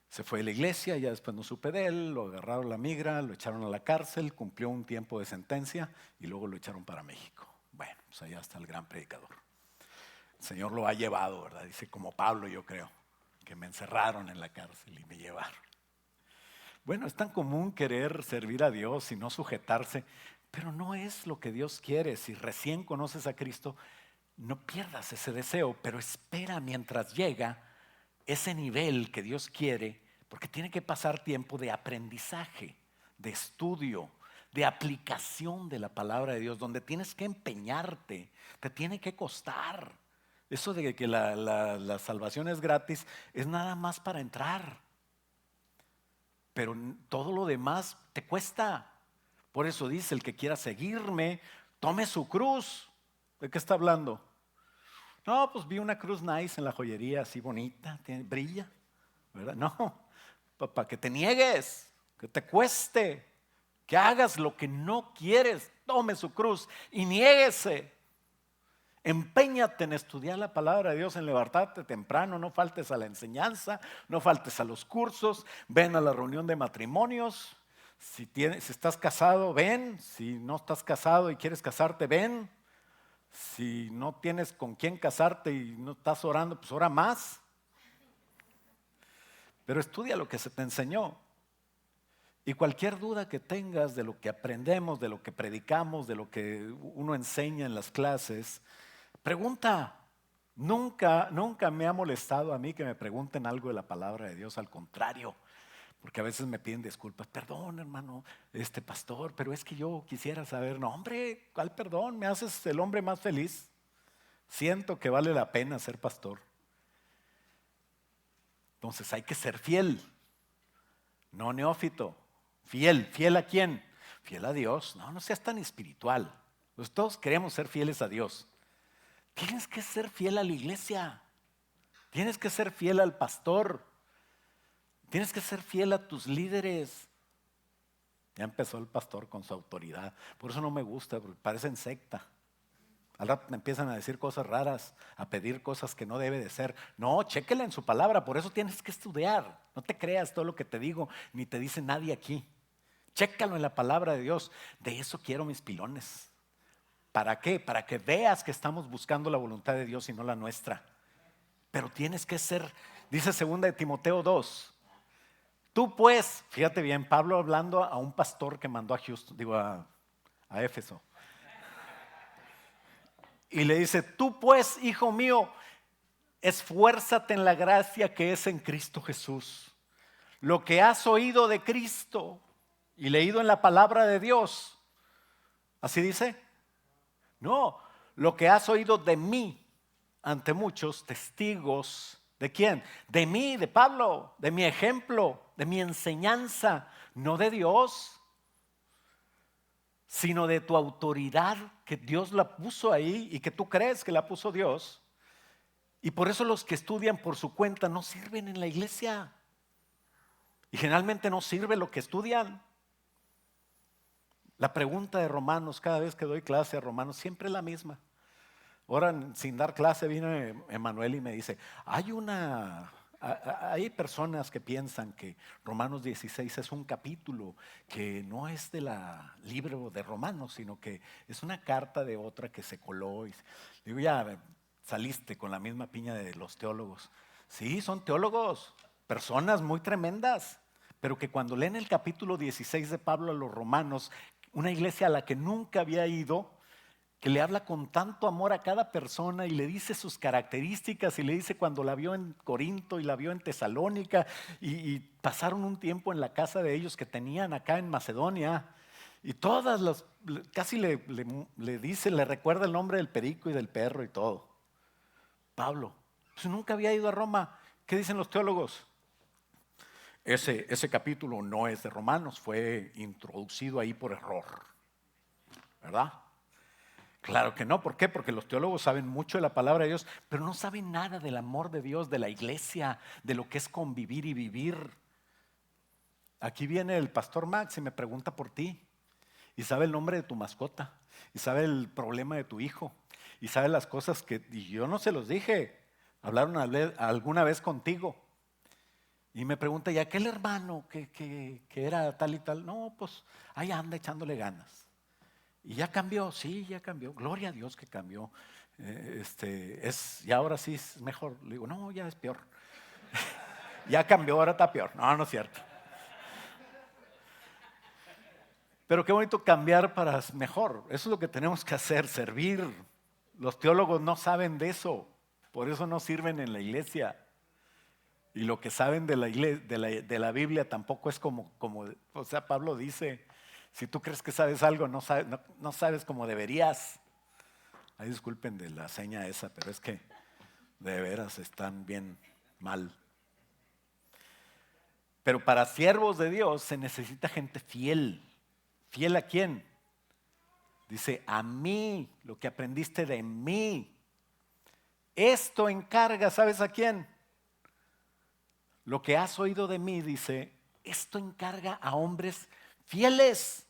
Se fue a la iglesia, ya después no supe de él, lo agarraron la migra, lo echaron a la cárcel, cumplió un tiempo de sentencia y luego lo echaron para México. Bueno, pues allá está el gran predicador. El Señor lo ha llevado, ¿verdad? Dice como Pablo, yo creo, que me encerraron en la cárcel y me llevaron. Bueno, es tan común querer servir a Dios y no sujetarse, pero no es lo que Dios quiere. Si recién conoces a Cristo, no pierdas ese deseo, pero espera mientras llega ese nivel que Dios quiere, porque tiene que pasar tiempo de aprendizaje, de estudio, de aplicación de la palabra de Dios, donde tienes que empeñarte, te tiene que costar. Eso de que la salvación es gratis es nada más para entrar, pero todo lo demás te cuesta. Por eso dice, el que quiera seguirme, tome su cruz. ¿De qué está hablando? No, pues vi una cruz nice en la joyería, así bonita, brilla, ¿verdad? No, para que te niegues, que te cueste, que hagas lo que no quieres, tome su cruz y niéguese. Empeñate en estudiar la palabra de Dios, en levantarte temprano, no faltes a la enseñanza, no faltes a los cursos, ven a la reunión de matrimonios. Si estás casado, ven. Si no estás casado y quieres casarte, ven. Si no tienes con quién casarte y no estás orando, pues ora más. Pero estudia lo que se te enseñó. Y cualquier duda que tengas de lo que aprendemos, de lo que predicamos, de lo que uno enseña en las clases, pregunta. Nunca me ha molestado a mí que me pregunten algo de la palabra de Dios, al contrario. Porque a veces me piden disculpas, perdón hermano, pastor, pero es que yo quisiera saber. No hombre, ¿cuál perdón? Me haces el hombre más feliz. Siento que vale la pena ser pastor. Entonces hay que ser fiel, no neófito. ¿Fiel a quién? Fiel a Dios. No seas tan espiritual. Pues todos queremos ser fieles a Dios. Tienes que ser fiel a la iglesia. Tienes que ser fiel al pastor. Tienes que ser fiel a tus líderes. Ya empezó el pastor con su autoridad. Por eso no me gusta, porque parecen secta. Al rato me empiezan a decir cosas raras, a pedir cosas que no debe de ser. No, chéquela en su palabra, por eso tienes que estudiar. No te creas todo lo que te digo, ni te dice nadie aquí. Chécalo en la palabra de Dios. De eso quiero mis pilones. ¿Para qué? Para que veas que estamos buscando la voluntad de Dios y no la nuestra. Pero tienes que ser, dice 2 de Timoteo 2. Tú pues, fíjate bien, Pablo hablando a un pastor que mandó a Houston, a Éfeso. Y le dice, tú pues, hijo mío, esfuérzate en la gracia que es en Cristo Jesús. Lo que has oído de Cristo y leído en la palabra de Dios. ¿Así dice? No, lo que has oído de mí ante muchos testigos. ¿De quién? De mí, de Pablo, de mi ejemplo, de mi enseñanza, no de Dios, sino de tu autoridad que Dios la puso ahí y que tú crees que la puso Dios. Y por eso los que estudian por su cuenta no sirven en la iglesia. Y generalmente no sirve lo que estudian. La pregunta de Romanos, cada vez que doy clase a Romanos, siempre es la misma. Ahora, sin dar clase, viene Emanuel y me dice, hay personas que piensan que Romanos 16 es un capítulo que no es de la libro de Romanos, sino que es una carta de otra que se coló. Digo, ya saliste con la misma piña de los teólogos. Sí, son teólogos, personas muy tremendas, pero que cuando leen el capítulo 16 de Pablo a los romanos, una iglesia a la que nunca había ido, que le habla con tanto amor a cada persona y le dice sus características y le dice cuando la vio en Corinto y la vio en Tesalónica y pasaron un tiempo en la casa de ellos que tenían acá en Macedonia y casi le dice, le recuerda el nombre del perico y del perro y todo. Pablo, pues nunca había ido a Roma. ¿Qué dicen los teólogos? Ese capítulo no es de Romanos, fue introducido ahí por error, ¿verdad? Claro que no, ¿por qué? Porque los teólogos saben mucho de la palabra de Dios, pero no saben nada del amor de Dios, de la iglesia, de lo que es convivir y vivir. Aquí viene el pastor Max y me pregunta por ti, y sabe el nombre de tu mascota, y sabe el problema de tu hijo, y sabe las cosas que y yo no se los dije, hablaron alguna vez contigo. Y me pregunta, ¿y aquel hermano que era tal y tal? No, pues ahí anda echándole ganas. Y ya cambió, sí, ya cambió. Gloria a Dios que cambió. Y ahora sí es mejor. Le digo, no, ya es peor. Ya cambió, ahora está peor. No, no es cierto. Pero qué bonito cambiar para mejor. Eso es lo que tenemos que hacer, servir. Los teólogos no saben de eso. Por eso no sirven en la iglesia. Y lo que saben de la iglesia, de la Biblia tampoco es como, o sea, Pablo dice, si tú crees que sabes algo, no sabes como deberías. Ay, disculpen de la seña esa, pero es que de veras están bien mal. Pero para siervos de Dios se necesita gente fiel. ¿Fiel a quién? Dice, a mí, lo que aprendiste de mí. Esto encarga, ¿sabes a quién? Lo que has oído de mí, dice, esto encarga a hombres fieles.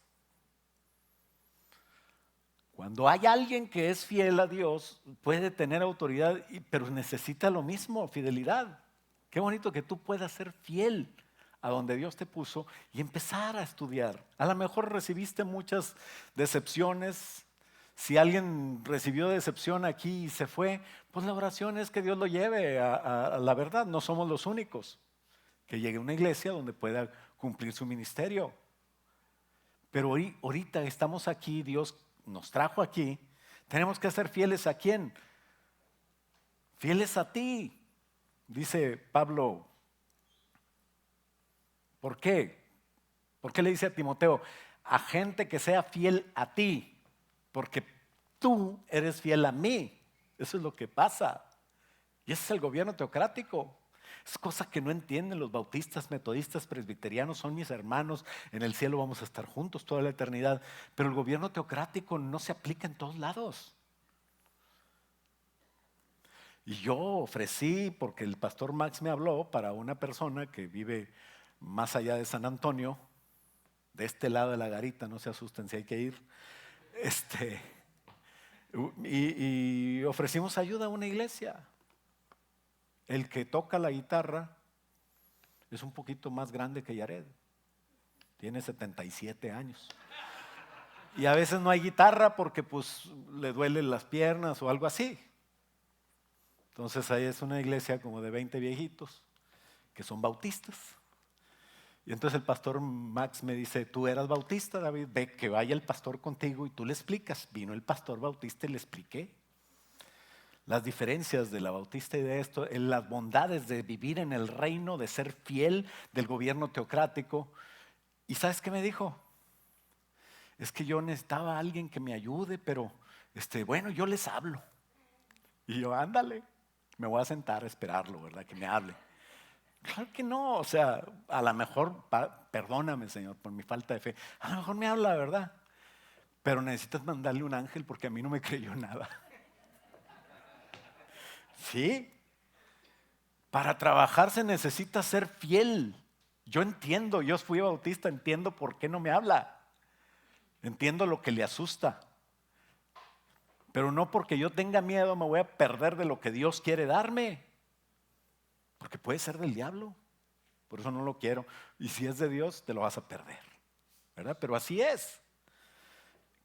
Cuando hay alguien que es fiel a Dios, puede tener autoridad, pero necesita lo mismo, fidelidad. Qué bonito que tú puedas ser fiel a donde Dios te puso y empezar a estudiar. A lo mejor recibiste muchas decepciones. Si alguien recibió decepción aquí y se fue, pues la oración es que Dios lo lleve a la verdad. No somos los únicos. Que llegue a una iglesia donde pueda cumplir su ministerio. Pero ahorita estamos aquí, Dios nos trajo aquí. Tenemos que ser fieles a quién? Fieles a ti. Dice Pablo. ¿Por qué? ¿Por qué le dice a Timoteo? A gente que sea fiel a ti. Porque tú eres fiel a mí. Eso es lo que pasa. Y ese es el gobierno teocrático. Es cosa que no entienden los bautistas, metodistas, presbiterianos, son mis hermanos. En el cielo vamos a estar juntos toda la eternidad. Pero el gobierno teocrático no se aplica en todos lados. Y yo ofrecí, porque el pastor Max me habló, para una persona que vive más allá de San Antonio, de este lado de la garita, no se asusten si hay que ir. Y ofrecimos ayuda a una iglesia. El que toca la guitarra es un poquito más grande que Yared. Tiene 77 años. Y a veces no hay guitarra porque pues le duelen las piernas o algo así. Entonces ahí es una iglesia como de 20 viejitos que son bautistas. Y entonces el pastor Max me dice, tú eras bautista, David, ve que vaya el pastor contigo y tú le explicas. Vino el pastor bautista y le expliqué las diferencias de la bautista y de esto, en las bondades de vivir en el reino, de ser fiel del gobierno teocrático. ¿Y sabes qué me dijo? Es que yo necesitaba a alguien que me ayude, pero bueno, yo les hablo. Y yo, ándale, me voy a sentar a esperarlo, ¿verdad? Que me hable. Claro que no, o sea, a lo mejor, perdóname, Señor, por mi falta de fe, a lo mejor me habla, ¿verdad? Pero necesitas mandarle un ángel porque a mí no me creyó nada. Sí, para trabajar se necesita ser fiel. Yo entiendo, yo fui bautista, entiendo por qué no me habla. Entiendo lo que le asusta. Pero no porque yo tenga miedo me voy a perder de lo que Dios quiere darme. Porque puede ser del diablo. Por eso no lo quiero. Y si es de Dios, te lo vas a perder. ¿Verdad? Pero así es.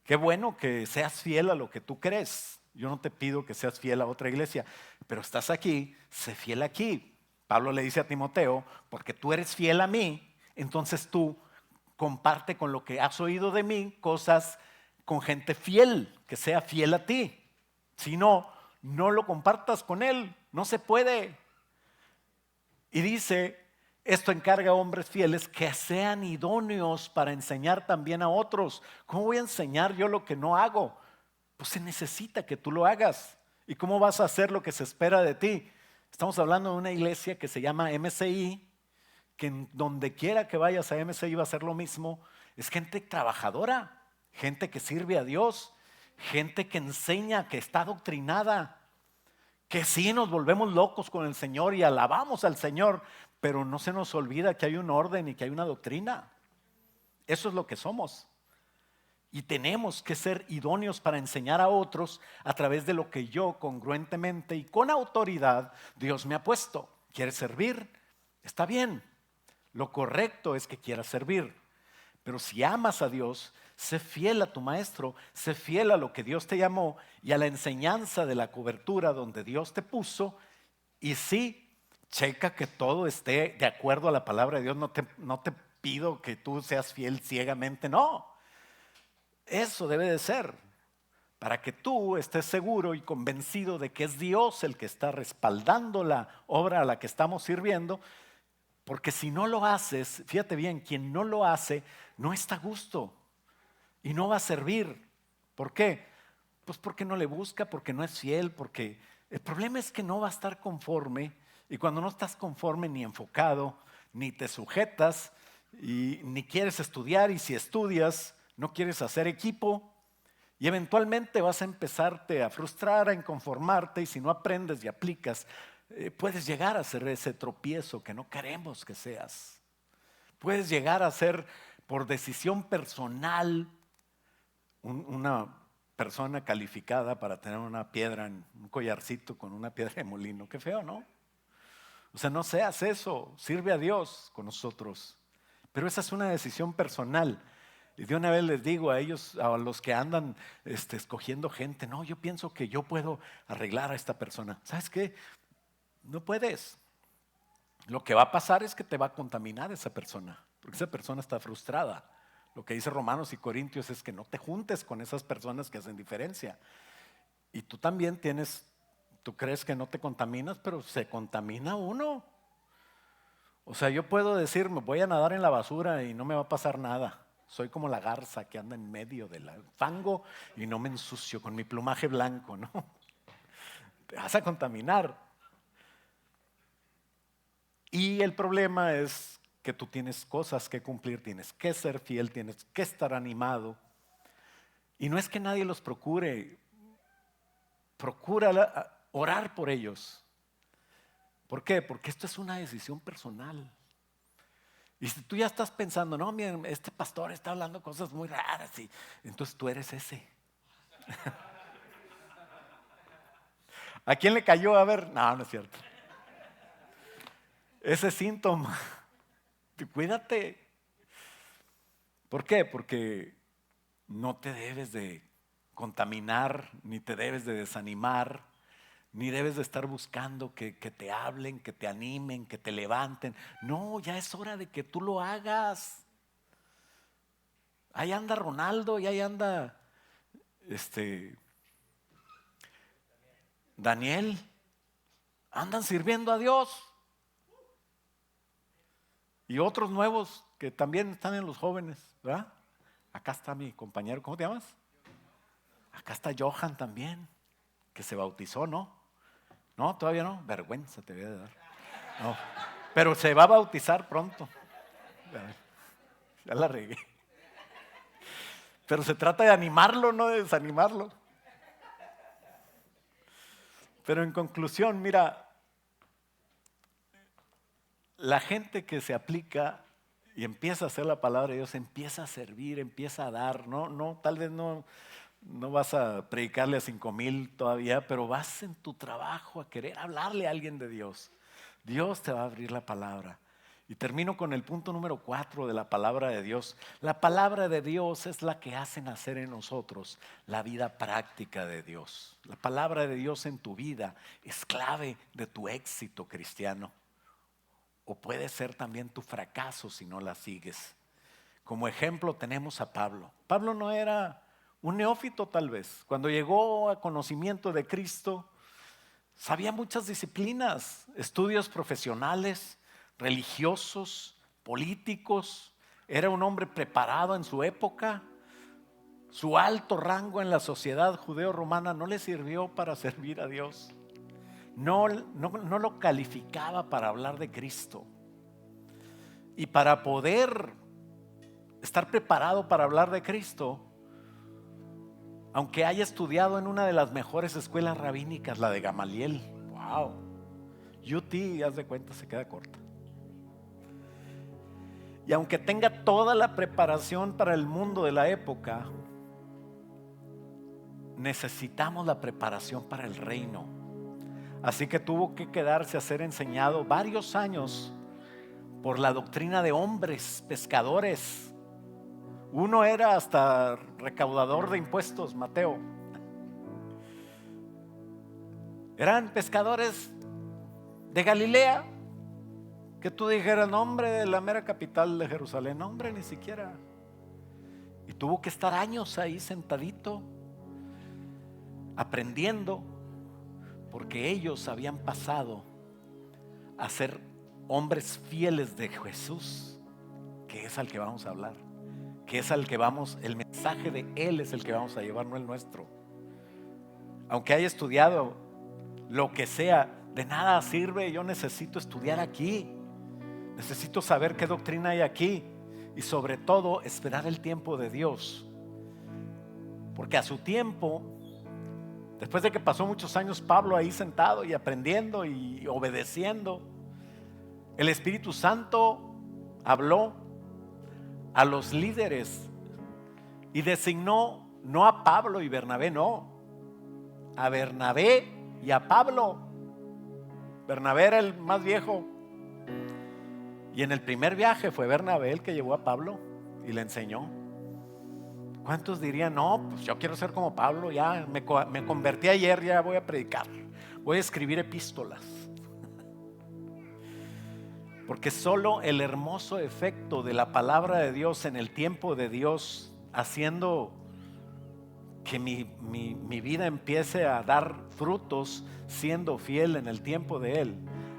Qué bueno que seas fiel a lo que tú crees. Yo no te pido que seas fiel a otra iglesia, pero estás aquí, sé fiel aquí. Pablo le dice a Timoteo, porque tú eres fiel a mí, entonces tú comparte con lo que has oído de mí cosas con gente fiel, que sea fiel a ti. Si no, no lo compartas con él, no se puede. Y dice, esto encarga a hombres fieles que sean idóneos para enseñar también a otros. ¿Cómo voy a enseñar yo lo que no hago? Pues se necesita que tú lo hagas. ¿Y cómo vas a hacer lo que se espera de ti? Estamos hablando de una iglesia que se llama MCI, que en donde quiera que vayas a MC iba a ser lo mismo, es gente trabajadora, gente que sirve a Dios, gente que enseña, que está adoctrinada, que sí nos volvemos locos con el Señor y alabamos al Señor, pero no se nos olvida que hay un orden y que hay una doctrina. Eso es lo que somos. Y tenemos que ser idóneos para enseñar a otros a través de lo que yo congruentemente y con autoridad Dios me ha puesto. ¿Quieres servir? Está bien. Lo correcto es que quieras servir. Pero si amas a Dios, sé fiel a tu maestro, sé fiel a lo que Dios te llamó y a la enseñanza de la cobertura donde Dios te puso. Y sí, checa que todo esté de acuerdo a la palabra de Dios. No te pido que tú seas fiel ciegamente, no. Eso debe de ser para que tú estés seguro y convencido de que es Dios el que está respaldando la obra a la que estamos sirviendo. Porque si no lo haces, fíjate bien, quien no lo hace no está a gusto y no va a servir. ¿Por qué? Pues porque no le busca, porque no es fiel, porque el problema es que no va a estar conforme, y cuando no estás conforme ni enfocado, ni te sujetas, y ni quieres estudiar, y si estudias no quieres hacer equipo, y eventualmente vas a empezarte a frustrar, a inconformarte, y si no aprendes y aplicas, puedes llegar a ser ese tropiezo que no queremos que seas. Puedes llegar a ser por decisión personal una persona calificada para tener una piedra, un collarcito con una piedra de molino. Qué feo, ¿no? O sea, no seas eso, sirve a Dios con nosotros. Pero esa es una decisión personal. Y de una vez les digo a ellos, a los que andan escogiendo gente, no, yo pienso que yo puedo arreglar a esta persona. ¿Sabes qué? No puedes. Lo que va a pasar es que te va a contaminar esa persona, porque esa persona está frustrada. Lo que dice Romanos y Corintios es que no te juntes con esas personas que hacen diferencia. Y tú también tú crees que no te contaminas, pero se contamina uno. O sea, yo puedo decir, me voy a nadar en la basura y no me va a pasar nada. Soy como la garza que anda en medio del fango y no me ensucio con mi plumaje blanco, ¿no? Te vas a contaminar. Y el problema es que tú tienes cosas que cumplir, tienes que ser fiel, tienes que estar animado. Y no es que nadie los procure, procura orar por ellos. ¿Por qué? Porque esto es una decisión personal. Y si tú ya estás pensando, no, miren, este pastor está hablando cosas muy raras, y entonces tú eres ese. ¿A quién le cayó? A ver, no, no es cierto. Ese síntoma, cuídate. ¿Por qué? Porque no te debes de contaminar, ni te debes de desanimar, ni debes de estar buscando que te hablen, que te animen, que te levanten. No, ya es hora de que tú lo hagas. Ahí anda Ronaldo y ahí anda Daniel. Andan sirviendo a Dios. Y otros nuevos que también están en los jóvenes, ¿verdad? Acá está mi compañero, ¿cómo te llamas? Acá está Johan también, que se bautizó, ¿no? No, todavía no, vergüenza te voy a dar. No, pero se va a bautizar pronto. Ya la regué. Pero se trata de animarlo, no de desanimarlo. Pero en conclusión, mira, la gente que se aplica y empieza a hacer la palabra de Dios, empieza a servir, empieza a dar. No, tal vez no vas a predicarle a 5,000 todavía, pero vas en tu trabajo a querer hablarle a alguien de Dios. Dios te va a abrir la palabra. Y termino con el punto número 4 de la palabra de Dios. La palabra de Dios es la que hace nacer en nosotros la vida práctica de Dios. La palabra de Dios en tu vida es clave de tu éxito cristiano. O puede ser también tu fracaso si no la sigues. Como ejemplo tenemos a Pablo. Pablo no era un neófito tal vez. Cuando llegó a conocimiento de Cristo, sabía muchas disciplinas, estudios profesionales, religiosos, políticos. Era un hombre preparado en su época. Su alto rango en la sociedad judeo-romana no le sirvió para servir a Dios. No lo calificaba para hablar de Cristo. Y para poder estar preparado para hablar de Cristo, aunque haya estudiado en una de las mejores escuelas rabínicas, la de Gamaliel, wow, UT, haz de cuenta, se queda corta. Y aunque tenga toda la preparación para el mundo de la época, necesitamos la preparación para el reino. Así que tuvo que quedarse a ser enseñado varios años por la doctrina de hombres pescadores. Uno era hasta recaudador de impuestos, Mateo. Eran pescadores de Galilea, que tú dijeras, nombre de la mera capital de Jerusalén, nombre ni siquiera. Y tuvo que estar años ahí sentadito, aprendiendo, porque ellos habían pasado a ser hombres fieles de Jesús, que es al que vamos a hablar, que es al que vamos, el mensaje de Él es el que vamos a llevar, no el nuestro. Aunque haya estudiado lo que sea, de nada sirve. Yo necesito estudiar aquí, necesito saber qué doctrina hay aquí, y sobre todo esperar el tiempo de Dios, porque a su tiempo, después de que pasó muchos años Pablo ahí sentado y aprendiendo y obedeciendo, el Espíritu Santo habló a los líderes y designó no a Pablo y Bernabé, no, a Bernabé y a Pablo. Bernabé era el más viejo, y en el primer viaje fue Bernabé el que llevó a Pablo y le enseñó. ¿Cuántos dirían, no, pues yo quiero ser como Pablo, ya me convertí ayer, ya voy a predicar, voy a escribir epístolas? Porque solo el hermoso efecto de la palabra de Dios en el tiempo de Dios, haciendo que mi vida empiece a dar frutos, siendo fiel en el tiempo de Él,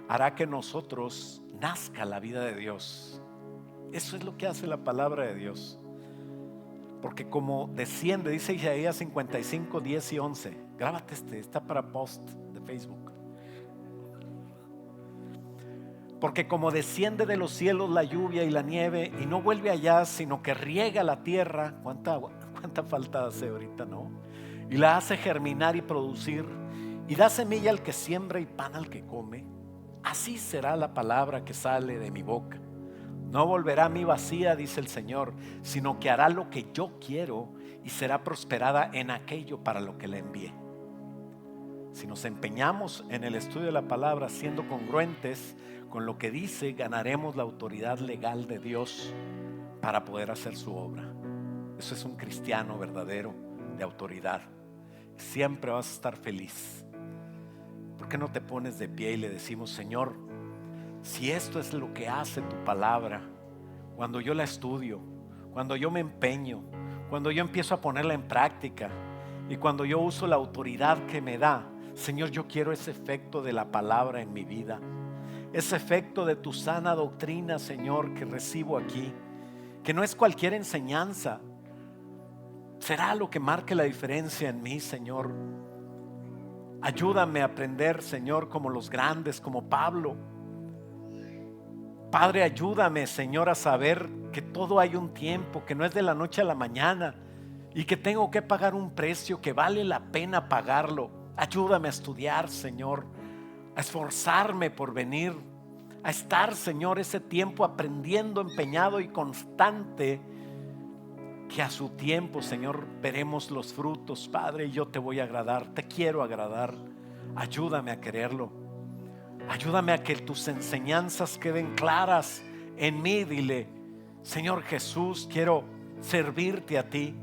hará que nosotros nazca la vida de Dios. Eso es lo que hace la palabra de Dios. Porque como desciende, dice Isaías 55, 10 y 11. Grábate está para post de Facebook. Porque como desciende de los cielos la lluvia y la nieve, y no vuelve allá, sino que riega la tierra. ¿Cuánta falta hace ahorita, no? Y la hace germinar y producir, y da semilla al que siembra y pan al que come. Así será la palabra que sale de mi boca. No volverá a mí vacía, dice el Señor, sino que hará lo que yo quiero, y será prosperada en aquello para lo que le envié. Si nos empeñamos en el estudio de la palabra, siendo congruentes con lo que dice, ganaremos la autoridad legal de Dios para poder hacer su obra. Eso es un cristiano verdadero de autoridad. Siempre vas a estar feliz. ¿Por qué no te pones de pie y le decimos, Señor, si esto es lo que hace tu palabra, cuando yo la estudio, cuando yo me empeño, cuando yo empiezo a ponerla en práctica, y cuando yo uso la autoridad que me da, Señor, yo quiero ese efecto de la palabra en mi vida, ese efecto de tu sana doctrina, Señor, que recibo aquí, que no es cualquier enseñanza, será lo que marque la diferencia en mí, Señor. Ayúdame a aprender, Señor, como los grandes, como Pablo. Padre, ayúdame, Señor, a saber que todo hay un tiempo, que no es de la noche a la mañana, y que tengo que pagar un precio, que vale la pena pagarlo. Ayúdame a estudiar, Señor, a esforzarme por venir, a estar, Señor, ese tiempo aprendiendo, empeñado y constante, que a su tiempo, Señor, veremos los frutos. Padre, y yo te voy a agradar, te quiero agradar. Ayúdame a quererlo. Ayúdame a que tus enseñanzas queden claras en mí. Dile, Señor Jesús, quiero servirte a ti,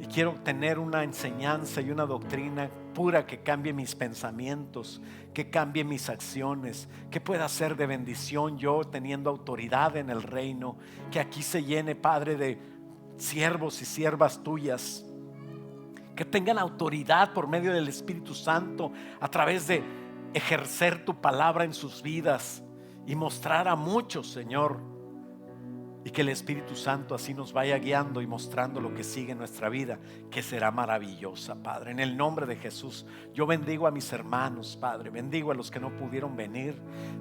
y quiero tener una enseñanza y una doctrina pura que cambie mis pensamientos, que cambie mis acciones, que pueda ser de bendición yo teniendo autoridad en el reino. Que aquí se llene, Padre, de siervos y siervas tuyas, que tengan autoridad por medio del Espíritu Santo, a través de ejercer tu palabra en sus vidas y mostrar a muchos, Señor, y que el Espíritu Santo así nos vaya guiando y mostrando lo que sigue en nuestra vida, que será maravillosa, Padre. En el nombre de Jesús, yo bendigo a mis hermanos, Padre, bendigo a los que no pudieron venir.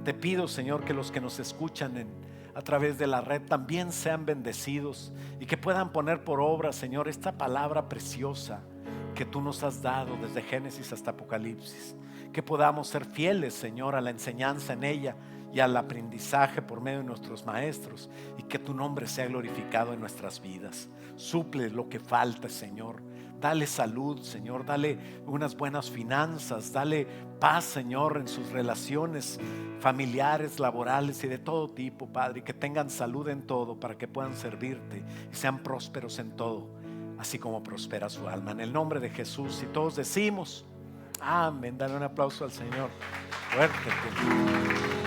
Te pido, Señor, que los que nos escuchan a través de la red también sean bendecidos y que puedan poner por obra, Señor, esta palabra preciosa que tú nos has dado desde Génesis hasta Apocalipsis. Que podamos ser fieles, Señor, a la enseñanza en ella y al aprendizaje por medio de nuestros maestros, y que tu nombre sea glorificado en nuestras vidas. Suple lo que falta, Señor. Dale salud, Señor. Dale unas buenas finanzas. Dale paz, Señor, en sus relaciones familiares, laborales y de todo tipo, Padre. Y que tengan salud en todo para que puedan servirte y sean prósperos en todo, así como prospera su alma. En el nombre de Jesús, y todos decimos amén. Dale un aplauso al Señor fuerte.